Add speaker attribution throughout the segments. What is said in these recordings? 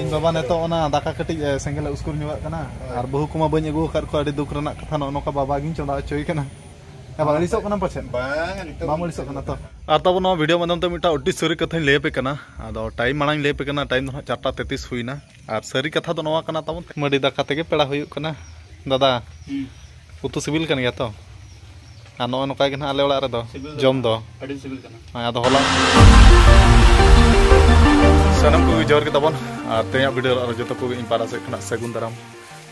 Speaker 1: इन बाबा ने तो ना दाका कटिज सेंगल उसकुर ᱧᱩᱣᱟᱜ ᱠᱟᱱᱟ ᱟᱨ ᱵᱟᱹᱦᱩ ᱠᱚᱢᱟ ᱵᱟᱹᱧ ᱟᱹᱜᱩ ᱟᱠᱟᱫ ᱠᱚᱣᱟ ᱟᱹᱰᱤ ᱫᱩᱠ ᱨᱮᱱᱟᱜ ᱠᱟᱛᱷᱟ ᱱᱚᱝᱠᱟ ᱵᱟᱵᱟ ᱜᱤᱧ ᱪᱚᱸᱫᱟ ᱦᱚᱪᱚᱭ ᱠᱟᱱᱟ ᱵᱟᱝ ᱟᱹᱲᱤᱥᱚᱜ ᱠᱟᱱᱟ ᱯᱟᱪᱮᱫ ᱵᱟᱝ ᱟᱹᱲᱤᱥᱚᱜ ᱠᱟᱱᱟ ᱛᱚ ᱟᱨ ᱛᱟᱵᱚ ᱱᱚᱣᱟ ᱵᱷᱤᱰᱤᱭᱳ ᱢᱟᱫᱷᱚᱢ ᱛᱮ ᱢᱤᱫᱴᱟᱝ ᱟᱹᱰᱤ ᱥᱟᱹᱨᱤ ᱠᱟᱛᱷᱟᱧ ᱞᱟᱹᱭ ᱟᱯᱮ ᱠᱟᱱᱟ ᱟᱫᱚ ᱴᱟᱭᱤᱢ ᱢᱟᱲᱟᱝ ᱞᱟᱹᱭ ᱟᱯᱮ ᱠᱟᱱᱟ ᱴᱟᱭᱤम ᱫᱚ ᱦᱟᱸᱜ 4:33 हुईना और सारी कथा तो नवा कना तबन मडी दाका तेगे पेड़ा हुयुक कना दादा उतु सिबिल कन गया तो आ नो नका गे ना आले ओड़ा रे दो जम दो अडी सिबिल कना आ दो होला सनम को जोर के तबन आ तेया वीडियो और जतो को इन पारा से खना सगुन दाराम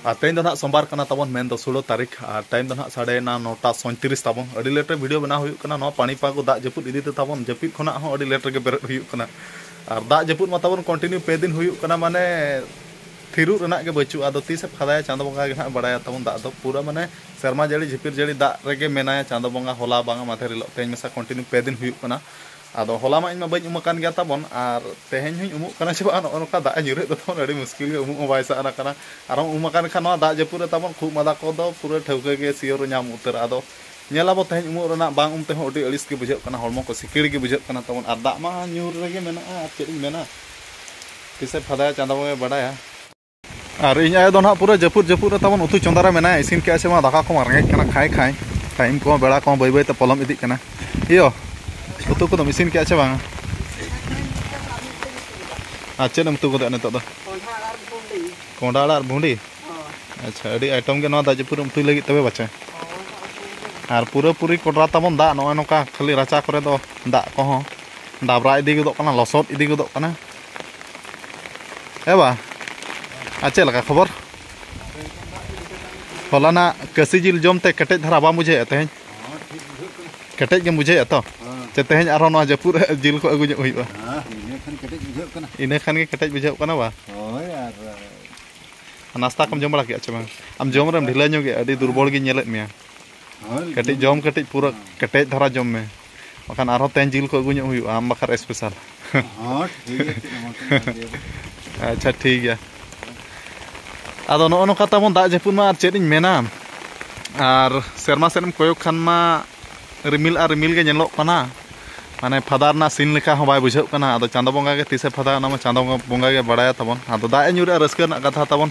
Speaker 1: आ तेन दो ना सोमवार कना तबन मेन दो 16 तारीख आ टाइम दो ना 9:37 तबन अडी लेट रे वीडियो बना हुयुक कना नो पानी पागो दा जपुत इदी ते तबन जपित खना हो अडी लेट रे के बेरत हुयुक कना और दा जपुत मा तबन कंटिन्यू पे दिन हुयुक कना माने थिरु रना के बचु आदो तीसे फदाया चांदो बंगा के ना बड़ाया तबन दा दो पूरा माने शर्मा जड़ी झिपिर जड़ी दा रेगे मेनाया चांदो बंगा होला बांगा माथे रिलो तेन मेसा कंटिन्यू पे दिन हुयुक कना आदो होला मा इमा बई उमकान गया तबन और तेहेन हुई उमुक कना छबा नका दा जुरे दो तबन अड़ी मुश्किल गे उमुक बायसा ना कना आरो उमकान खा दा जपुर तबन खूब मादा को दो पूरा ठौके गे सियोर न्याम उतर आदो नेलाबो तेहेन उमुक रना बांग उमते हो अड़ी अड़िस के बुझे कना हड़मो को सिकिड़ के बुझे कना तबन आर दा मा न्यूर रेगे मेना आ चेद मेना किसे फदाया चांदो बंगा बड़ाया और इन आयो दो ना पूरा जपुर जपुर तबन उतु चंदारा मेना इसिन के आसे मा दाका को मारगे कना खाए खाए टाइम को बेड़ा को बई बई ते पलम इदी कना इयो उतु को इसिन के आसे बांगा अच्छा नम तु को दे नतो दो कोंडा आर भुंडी अच्छा अडी आइटम के ना दा जपुर उतु लगी तबे बचे और पूरा पूरी कोडरा तबन दा नो नका खाली राचा करे दो दा को हो दाबरा इदी गदो कना लसोद इदी गदो कना ए बा अच्छा लगा खबर फलाना कसी जिल जमते कटेज धरा बा मुझे तेज कटेज के मुझे तो चे तेज आरो ना जपुर जिल को अगु हुआ इने खान के कटेज बुझे कना बा नाश्ता कम जम बड़ा के अच्छा बा आम जम रम ढिला ᱧᱚᱜ गे अडी दुर्बल गे नेलेत मिया कटेज जम कटेज पूरा कटेज धरा जम में बखान आरो तेज जिल को अगु हुआ आम बखार स्पेशल अच्छा ठीक है आदो नो नो कता बन दा जपुन मा चेद इन मेना और सेरमा सेनम कोयक खान मा रिमिल गे नेलो कना माने फादार ना सीन लेखा हो बाय बुझाव कना आदो चांदो बंगा के तीसे फादा ना मा चांदो बंगा के बड़ाया तबन आदो दा न्यूरे रस्का ना कथा तबन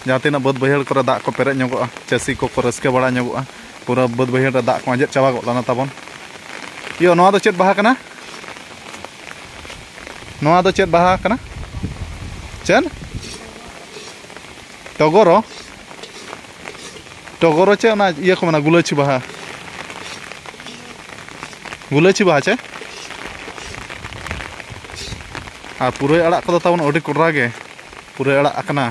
Speaker 1: जहां तिना बद बहेड़ करे दा को पेरे ᱧᱚᱜᱚᱜᱼᱟ चासी को रस्का बड़ा ᱧᱚᱜᱚᱜᱼᱟ पूरा बद बहेड़ दा को आंजेद चाबा गलाना तबन यो नोआ दो चेद बाहा कना नोआ दो चेद बाहा कना चेन टगोरो टगोरो चे ना ये को मना गुलाची बाहा चे आ पूरे अड़ा को तबन अडी कोडरा गे पूरे अड़ा कना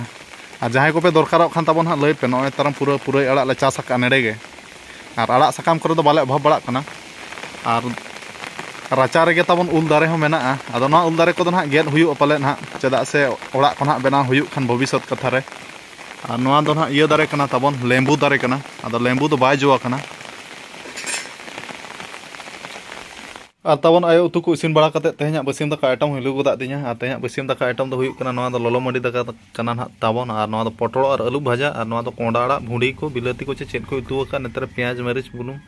Speaker 1: आ जहां को पे दरकार खान तबन हा लई पे नय तरम पूरे अड़ा ले चास का नेड़े गे और अड़ा सकाम करे दो बाले अभाव बड़ा कना और राचा रेगे तबन उल दारे हो मेना आदो ना उल दारे को दो ना गेद हुयु पाले ना चदा से ओड़ा को ना बेना हुयु खान भविष्यत कथा रे और नोआ दो ना इया दारे कना तबन लेंबू दारे कना आदो लेंबू दो बाय जोआ कना और तबन आयो उतु को इसिन बड़ा कते तेहना बसिम दाका आइटम हुलु गोदा दिnya और तेहना बसिम दाका आइटम दो हुयु कना नोआ दो ललो मंडी दाका कना ना तबन और नोआ दो पटल और आलू भाजा और नोआ दो कोंडा आड़ा भुंडी को बिलाती को चेद को उतु का नेतर प्याज मरीच बुलुंग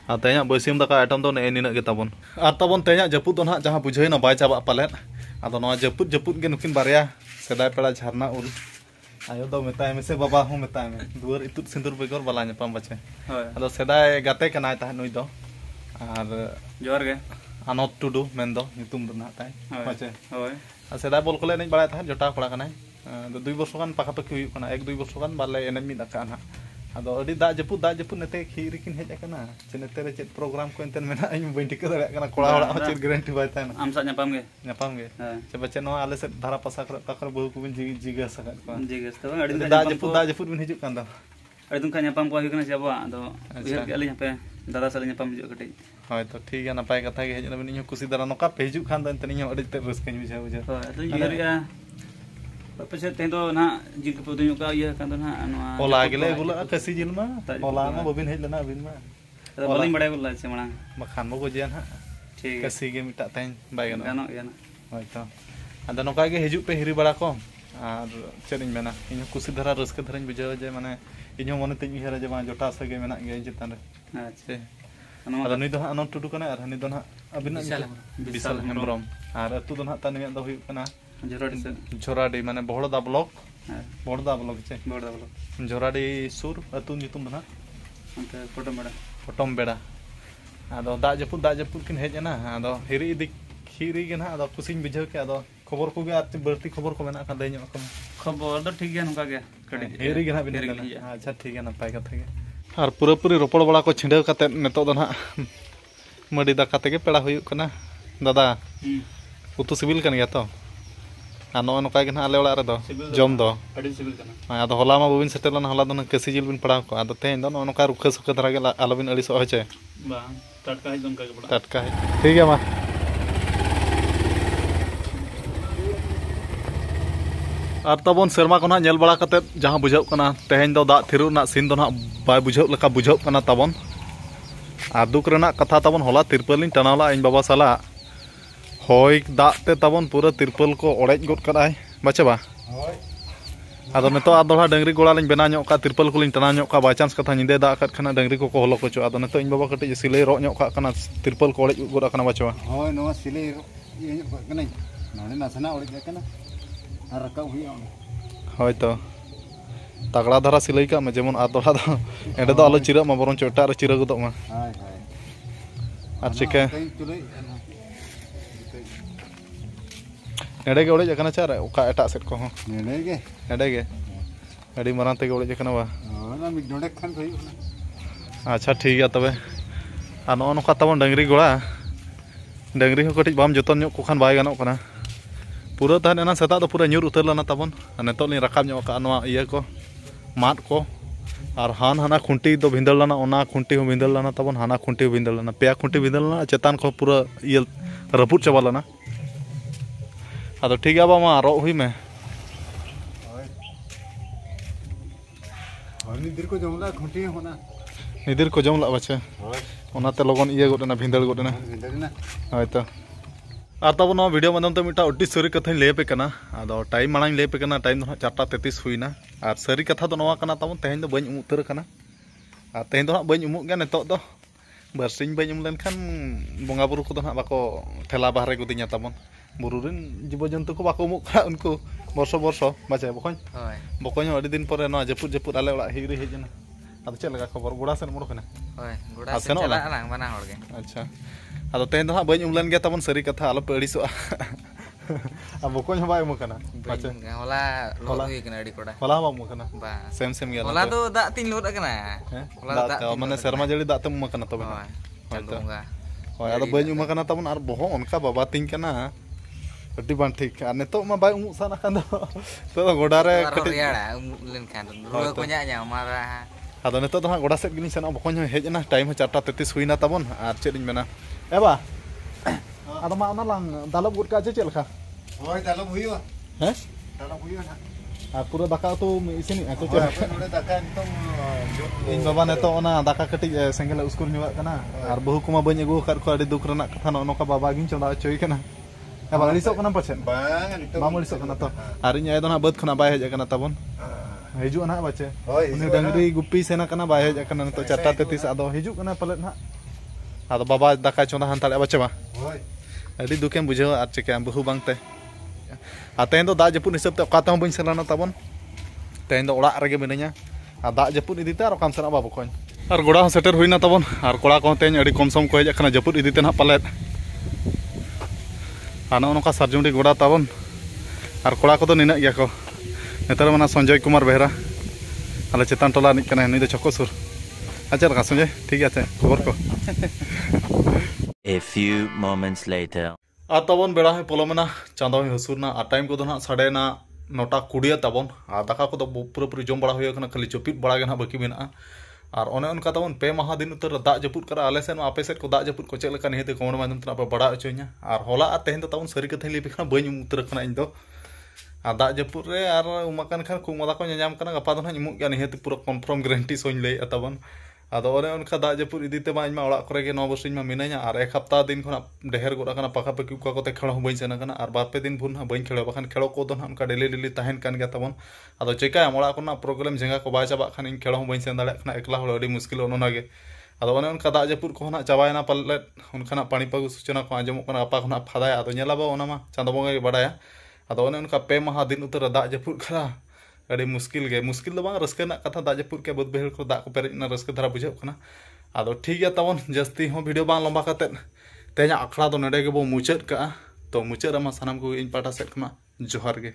Speaker 1: और तेहना बसिम दाका आइटम दो ने निना गे तबन और तबन तेहना जपुत दो ना जहां बुझाई ना बाय चाबा पाले आदो नोआ जपुत गे नुकिन बारिया सेदाय पेड़ा झरना उल आयो दो मेताय में से बाबा हूं मेताय में दुवर इतुत सिंदूर बेगर बाला नेपाम बचे आदो सेदाय गाते कनाय ता नुई दो और जोर गे अनोत टुडू मेन दो नितुम दो ना ताय बचे होय आ सेदाय बोल कोले नै बड़ा था जोटा खड़ा कनाय दो 2 वर्ष गान पाका पाकी हुई कना 1-2 वर्ष गान बाले एने मी दका ना आदो अडी दा जपुत नेते खीर किन हेज कना चेनेते रे चेत प्रोग्राम को एंतन मेना इन बइन टिका दरे कना कोड़ा होड़ा चेत गारंटी बाय ताना आम सा ᱧᱟᱯᱟᱢ गे चे बच्चे नो आले से धारा पासा कर का कर बहु को बिन जिगा सका जिगा तो अडी दा जपुत बिन हिजु कान दा अडी तुम का ᱧᱟᱯᱟम को हुई कना से अबा आदो उहर के अली पे दादा साले ᱧᱟᱯᱟम हिजु कटे होय तो ठीक है नपाय कथा गे हेज बिन कुसी दरा नोका पे हिजु खान दा एंतन इन अडी ते रस्का बुझा बुझा तो युरिया पछे ते दो ना जिल के पदु का ये कान दो ना नोआ ओला गेले बुला कसी जिल मा ओला मा बबिन हेज लना बिन मा तो बलिन बड़ाय बुला से मणा मखान मो गोजियान हा ठीक कसी गे मिटा ताई बाय गानो होय तो आदा नोका गे हिजु पे हिरी बड़ा को और चेद इन मेना इन कुसी धरा रस्का धरन बुझाव जे माने इन मन ते हिरा जे मा जोटा सगे मेना गे चितान रे अच्छा आदा नुई दो हा अनंत टुडू कना और हनी दो ना अबिना विशाल हेम्ब्रम और अतु दो ना तानिया दो हुई कना झोराडी माने बहड़दा ब्लॉक बहड़दा ब्लॉक चे झोराडी सुर अतु नितुम दना पटम बेड़ा आदो दाग जपुद किन हेज ना आदो हिरी गे ना आदो कुसिन बुझाव के आदो खबर को आर बढ़ती खबर को मेना दे
Speaker 2: खबर दो ठीक है नुका गे
Speaker 1: हिरी गे ना अच्छा ठीक है नपाय कथा गे और पूरी रोपड़ बड़ा को छिंडाव कते नेतो दो ना मडी दाका तेगे पेड़ा हुयुक कना दादा उतु सिबिल कन गया तो आ नो नका गे ना आले ओड़ा रे दो जम दो
Speaker 2: अड़ी सिबिल कना
Speaker 1: आदो होला मा बबिन सेटेल ना होला दो कसी जिल बिन पड़ा को आदो तेन दो नका रुखा सुखा धरा गे आलोबिन अड़ी सो होचे
Speaker 2: बा टटका है दोनका के बड़ा
Speaker 1: टटका है ठीक है मा और तबन सेरमा को ना नेल बड़ा कते जहां बुझाव कना तेहेन दो दा थिरु ना सीन दो ना बाय बुझाव लका बुझाव कना तबन आ दुख रेना कथा तबन होला तिरपलिन टनावला इन बाबा साला होय दा ते तबन पूरा तिरपल को ओड़ेज गोद कदाय बाचे बा होय आदो नेतो आदोला डंगरी गोड़ा लिन बेना ᱧᱚᱜ का तिरपल को लिन टना ᱧᱚᱜ का बाय चांस कथा निदे दा कत खना डंगरी को हलो को चो आदो नेतो इन बाबा कटे सिले रो ᱧᱚᱜ का कना तिरपल को ओड़ेज गोद कना बाचे बा
Speaker 3: होय नो सिले ये ᱧᱚᱜ कना नोने नासना ओड़ेज कना और रका हुई
Speaker 1: होय तो तगड़ा धरा सिलाई का में जेमन आदोला दो एडे दो आलो चिरा मा बरन चोटा रे चिरा गोदो मा
Speaker 3: हाय हाय
Speaker 1: और चिके नेड़े गे ओड़ेज कना चार ओका एटा सेट को हो नेड़े गे अड़ी मरान ते ओड़ेज कना बा
Speaker 3: ना मिड डोडे खान होई
Speaker 1: अच्छा ठीक है तबे आ नो नका तबन डंगरी गोड़ा डंगरी हो कटिज बाम जतन ᱧᱚᱜ को खान बाय गानो कना पूरा तहन एना सेता तो पूरा न्यूर उतर लना तबन नेतो लिन रकाब ᱧᱚᱜ का नवा इया को माट को और हाना खुंटी तो भिंदल लना ओना खुंटी हो भिंदल लना तबन हाना खुंटी हो भिंदल लना पेया खुंटी भिंदल लना चेतान को पूरा इया रपुट चाबा लना आदो ठीक है बा मा रो हुई में
Speaker 3: निदिर को जमला खुंटी होना
Speaker 1: निदिर को जमला बचे ओनाते लगन इया गोडना भिंदल गोडना होय तो और तब ना वीडियो माध्यम ते मिटा अड्डी सारी कथा ले पे कना आदो टाइम मांग ले पे कना टाइम 4:33 हुईना और सारी कथा तो नवा कना तब तेहेन दो बኝ उतर कना और तेहेन दो बኝ उमुक गे नेतो दो बरसिंग बኝ उम लेनखान बंगा बुरु को दो ना बाको ठेला बाहरे गुदिnya तबन बुरु रिन जीव जंतु को बाको उमुक खा उनको बरसो बाचे बखोñ बखोñ अड्डी दिन पर ना जपुद आले ओड़ा हिरी हेजना आदो चेल लगा खबर गुड़ा सेन मुरो कना
Speaker 2: होय गुड़ा सेन चला लांग बना होड़ गे
Speaker 1: अच्छा आदो तेहेन दो बኝ उम लेन गे तबन सारी कथा आलो पे अड़ीसो अब बखोñ बाय उम कना बाचे
Speaker 2: होला लोड हुई कना अड़ी कोड़ा
Speaker 1: होला बा उम कना
Speaker 2: बा
Speaker 1: सेम गे
Speaker 2: होला तो दा तीन लोड कना
Speaker 1: होला दा माने शर्मा जड़ी दा ते उम कना तबे
Speaker 2: चंदोंगा
Speaker 1: होय आदो बኝ उम कना तबन आर बहो उनका बाबा तिन कना अड्डी बान ठीक आ नेतो मा बाय उम साना खान तो गोडा रे
Speaker 2: कटे याड़ा उम लेन खान रुआ को nya मारा
Speaker 1: आदो नेतो तो गोडा सेट गिनी सेना बखोñ हेजना टाइम 4:33 हुईना तबन आर चेद इन मेना एबा आदो मा ना लांग दालब गुड का चे लखा
Speaker 3: होय दालब हुईवा
Speaker 1: हैं
Speaker 3: दालब हुईवा ना
Speaker 1: आ पूरा दाका तो इसिनी आ तो चे
Speaker 3: नोडे दाका नितम
Speaker 1: इन बाबा नेतो ओना दाका कटी सेंगेल उसकुर निवा कना आर बहु कुमा बኝ अगु कर को अडी दुख रना कथा नो नका बाबा गिन चंदा चोई कना एबा लिसो कना पछेन
Speaker 3: बांग नितम
Speaker 1: मामो लिसो कना तो आर इन आय दो ना बद खना बाय हेज कना तबन हिजु ना बाचे उनी डंगरी गुप्पी सेना कना बाय हेज कना तो 4:33 आदो हिजु कना पले ना आदो बाबा दाका चंदा हंताले बाचे बा
Speaker 3: होय
Speaker 1: अडी दुकेम बुझाव आर चेके बहु बांगते तेहेन दो दा जपुद हिसाब ते ओका बኝ सेलाना तबन तेहेन दो ओड़ा रेगे मिनाया आ दा जपुद इदीते आर ओकाम सेना बाबा कोñ और गोड़ा हो सेटर हुईना तबन और कोड़ा को तेन अडी कम सम को हेज कना जपुद इदीते ना पाले आना नका सरजुंडी गोड़ा तबन और कोड़ा को निना गया को नेतार मना संजय कुमार बेहरा आले चेतान टोला निक कना नुई दो चकोसुर अच्छा लगा संजय ठीक है खबर को
Speaker 4: A few moments later.
Speaker 1: आ तबन बेड़ा है पलमना चांदा हसूरना आ टाइम को ना साढ़े 9:20 तबन आ दाका को पूरा जम बड़ा हुई खाली जपिद बड़ा ना बाकी मेना और ओने उनका तबन पे माह दिन उतर दा जपुद कर आले सेन आपे सेट को दा जपुद को चेक लका निहते कमर माध्यम तना बड़ा अचोኛ और होला आ तेहेन तबन सारी कथा ले बिखना बኝ उतर खना इन दो आ दा जपुद रे और उमाकन खान कुमदा को ᱧᱟᱢ कना गपा दो ना इमुक गया निहते पूरा कन्फर्म गारंटी सोñ ले तबन आदो ओने उनका दा जपुद इदीते मा इमा ओड़ा करे गे 9 बरसिन मा मिनाया और एक हफ्ता दिन खना ढेर गोड़ा कना पाका पकी का कोते खेलो बኝ सेना कना और बारपे दिन भूर ना बኝ खेलो बखान खेलो को दो ना उनका डेली तहन कान गया तबन आदो चेका ओड़ा को ना प्रॉब्लम जेंगा को बाय चाबा खान इन खेलो बኝ सेन दाड़े खना एकला होड़ अडी मुश्किल ओनोना गे आदो ओने उनका दा जपुद को ना चाबायना पल्ले उनका ना पानी पागु सूचना को आजमो कना अपा खना फादाय आदो नेलाबा ओना मा चांदो बंगा गे बडाया आदो ओने उनका पे माह दिन उतर दाग जपुर करा अड़ी मुश्किल दो बांग रस्के ना कथा दाग जपुर के बद बहर को दाग को पेरेज ना रस्के धरा बुझे कना आदो ठीक गया तबन जस्ती हो वीडियो बांग लंबा कते तेज आखड़ा दो नडे के बो मुचाद का तो मुचाद रमा सानाम को इन पाटा सेट खना जोहार गे।